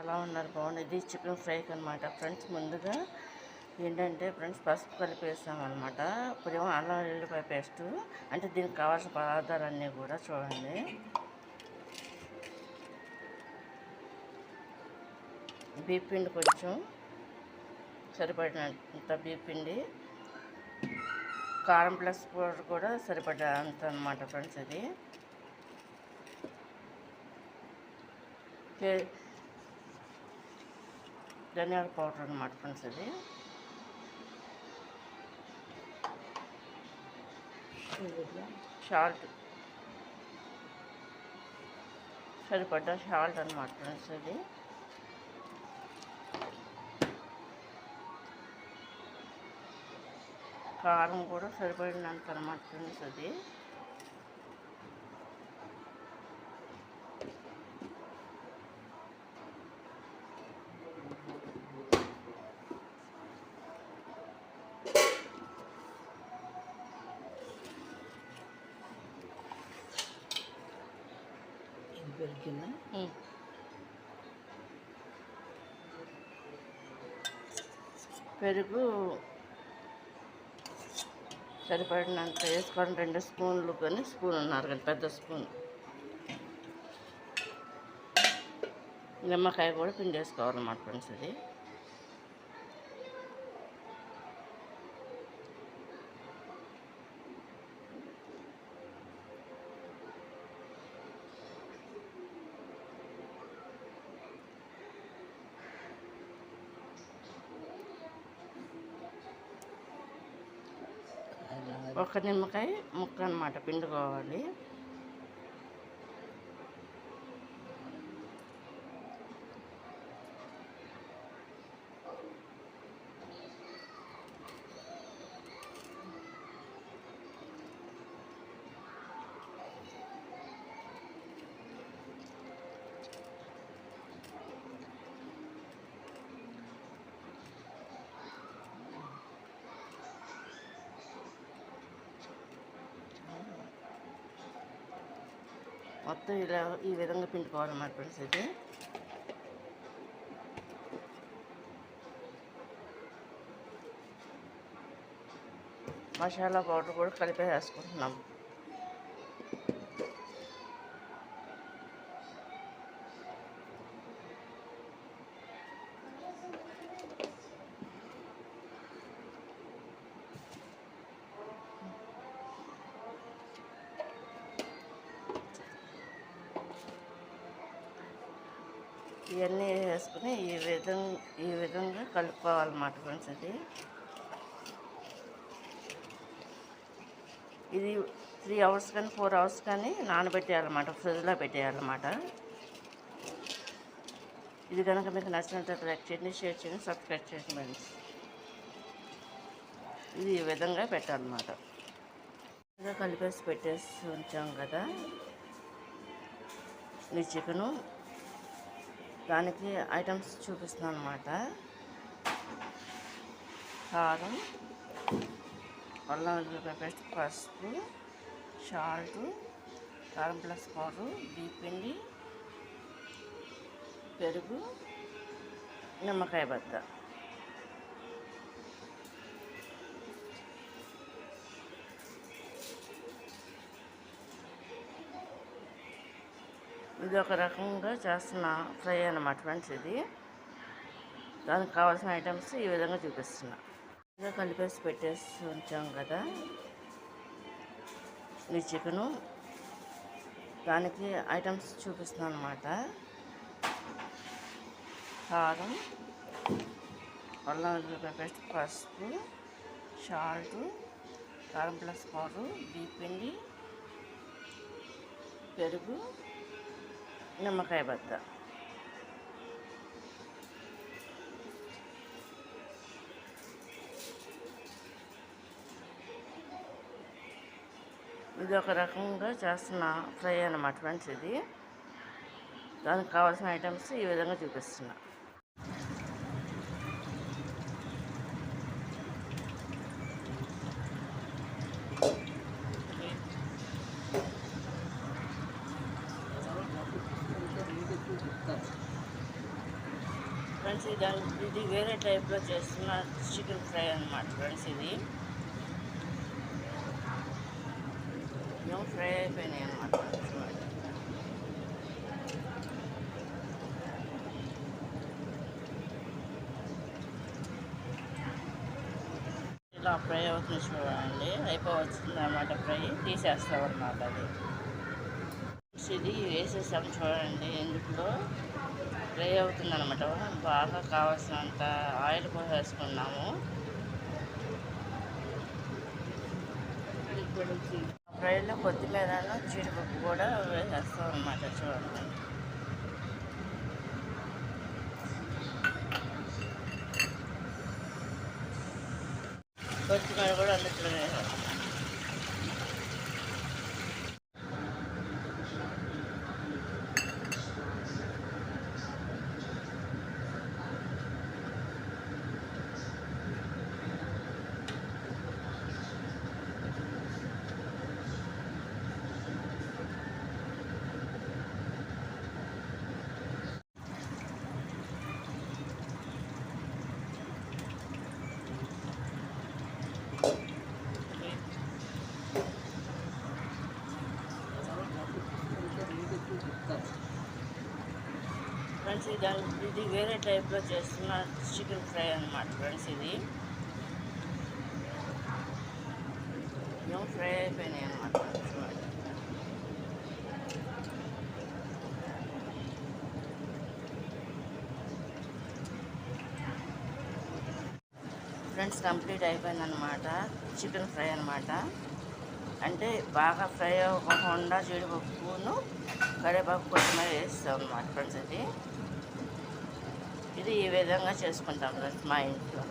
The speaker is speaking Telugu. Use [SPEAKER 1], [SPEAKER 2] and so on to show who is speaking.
[SPEAKER 1] ఎలా ఉన్నారు? బాగుంది. ఇది చికెన్ ఫ్రైకి అనమాట ఫ్రెండ్స్. ముందుగా ఏంటంటే ఫ్రెండ్స్ పసుపు కలిపేసామన్నమాట. ఇప్పుడేమో అల్లం వెల్లుల్లిపాయ పేస్టు, అంటే దీనికి కావాల్సిన పదార్థాలన్నీ కూడా చూడండి. బీప్ పిండి కొంచెం సరిపడినంత బీప్ పిండి, కారం ప్లస్ పౌడర్ కూడా సరిపడంత అనమాట ఫ్రెండ్స్. ఇది ధనియాల పౌడర్ అనమాట ఫ్రెండ్స్. ఇది సాల్ట్, సరిపడ్డ సాల్ట్ అనమాట ఫ్రెండ్స్. ఇది కారం కూడా సరిపడినంత అనమాట ఫ్రెండ్స్. అది పెరుగు సరిపడినంత వేసుకోవడం. 2 స్పూన్లు కానీ స్పూన్ ఉన్నారు కానీ పెద్ద స్పూన్. నిమ్మకాయ కూడా పిండి వేసుకోవాలన్నమాట ఫ్రెండ్స్. ఇది ఒక నిమ్మకాయ ముక్క అన్నమాట పిండుకోవాలి. మొత్తం ఇలా ఈ విధంగా పిండుకోవాలన్నమాట ఫ్రెండ్స్. ఇది మసాలా పౌడర్ కూడా కలిపి వేసుకుంటున్నాం. ఇవన్నీ వేసుకుని ఈ విధంగా కలుపుకోవాలన్నమాట ఫ్రెండ్స్. ఇది 3 అవర్స్ కానీ 4 అవర్స్ కానీ నానబెట్టేయాలన్నమాట, ఫ్రిడ్జ్లో పెట్టేయాలన్నమాట. ఇది కనుక మీకు నచ్చినట్లయితే లైక్ చేయండి, షేర్ చేయండి, సబ్స్క్రైబ్ చేయండి ఫ్రెండ్స్. ఇది ఈ విధంగా పెట్టాలన్నమాట. కలిపేసి పెట్టేసి ఉంచాం కదా ఈ చికెను. దానికి ఐటమ్స్ చూపిస్తున్నాను అన్నమాట. కారం, అల్లం వెల్లుల్లిపాయ పేస్ట్, పసుపు, సాల్ట్, కారం ప్లస్ పౌడర్, బీప్ పిండి, పెరుగు, నిమ్మకాయ బద్ద. ఇది ఒక రకంగా చేస్తున్న ఫ్రై అన్నమాట ఫ్రెండ్స్. ఇది దానికి కావాల్సిన ఐటమ్స్ ఈ విధంగా చూపిస్తున్నా. ఇలా కలిపేసి పెట్టేసి ఉంచాం కదా ఈ చికెను. దానికి ఐటమ్స్ చూపిస్తున్నాను అన్నమాట. కారం, అల్లం వెల్లుల్లిపాయ పేస్ట్, పసుపు, సాల్ట్, కారం ప్లస్ పౌడర్, బీప్ పిండి, పెరుగు, నిమ్మకాయ బద్ద. ఇది ఒక రకంగా చేస్తున్న ఫ్రై అన్నమాట ఫ్రెండ్స్. ఇది దానికి కావాల్సిన ఐటమ్స్ ఈ విధంగా చూపిస్తున్నా. ఫ్రెండ్స్ ఇది వేరే టైప్లో చేస్తున్న చికెన్ ఫ్రై అన్నమాట ఫ్రెండ్స్. ఇది ఏమో ఫ్రై అయిపోయినాయి అన్నమాట. చూడండి, ఇలా ఫ్రై అవుతుంది చూడండి. అయిపోవచ్చింది అన్నమాట. ఫ్రై తీసేస్తాం అన్నమాట. అది ఇది వేసేసాం చూడండి. ఎందులో ఫ్రై అవుతుంది అనమాట. బాగా కావాల్సినంత ఆయిల్ పోసేసుకున్నాము. ఫ్రైలో కొత్తిమీరను జీడిపప్పు కూడా వేసేస్తాం అన్నమాట. చూడండి, కొత్తిమీర కూడా అందులో వేసేస్తాం. ఫ్రెండ్స్ ఇది వేరే టైప్లో చేస్తున్న చికెన్ ఫ్రై అన్నమాట ఫ్రెండ్స్. ఇది ఏమో ఫ్రై అయిపోయినాయి అన్నమాట. చూడండి, ఫ్రెండ్స్ కంప్లీట్ అయిపోయిందన్నమాట. చికెన్ ఫ్రై అన్నమాట. అంటే బాగా ఫ్రై అవ్వకుండా జీడిపప్పును కరివేపాకు కొత్తిమీర వేస్తాం అన్నమాట ఫ్రెండ్స్. ఇది ఈ విధంగా చేసుకుంటాం ఫ్రెండ్స్ మా ఇంట్లో.